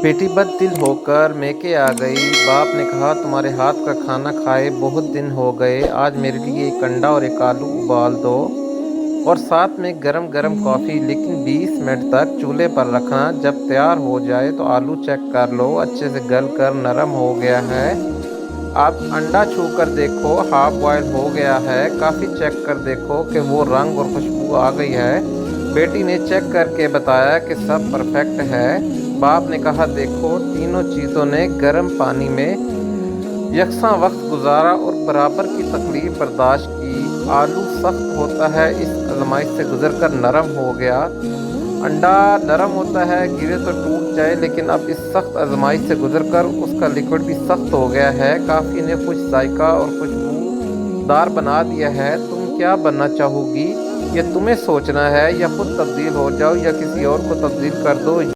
बेटी बददिल होकर मैके आ गई। बाप ने कहा, तुम्हारे हाथ का खाना खाए बहुत दिन हो गए। आज मेरे लिए एक अंडा और एक आलू उबाल दो और साथ में गरम गरम कॉफ़ी। लेकिन 20 मिनट तक चूल्हे पर रखना। जब तैयार हो जाए तो आलू चेक कर लो, अच्छे से गल कर नरम हो गया है। आप अंडा छू कर देखो, हाफ बॉयल हो गया है। काफ़ी चेक कर देखो कि वो रंग और खुशबू आ गई है। बेटी ने चेक करके बताया कि सब परफेक्ट है। बाप ने कहा, देखो तीनों चीज़ों ने गर्म पानी में यकसा वक्त गुजारा और बराबर की तकलीफ बर्दाश्त की। आलू सख्त होता है, इस आजमाइश से गुजर कर नरम हो गया। अंडा नरम होता है, गिरे तो टूट जाए, लेकिन अब इस सख्त आजमाइश से गुजर कर उसका लिक्विड भी सख्त हो गया है। काफ़ी ने खुश जायका और खुशबूदार बना दिया है। तुम क्या बनना चाहोगी? ये तुम्हें सोचना है, या खुद तब्दील हो जाओ या किसी और को तब्दील कर दो।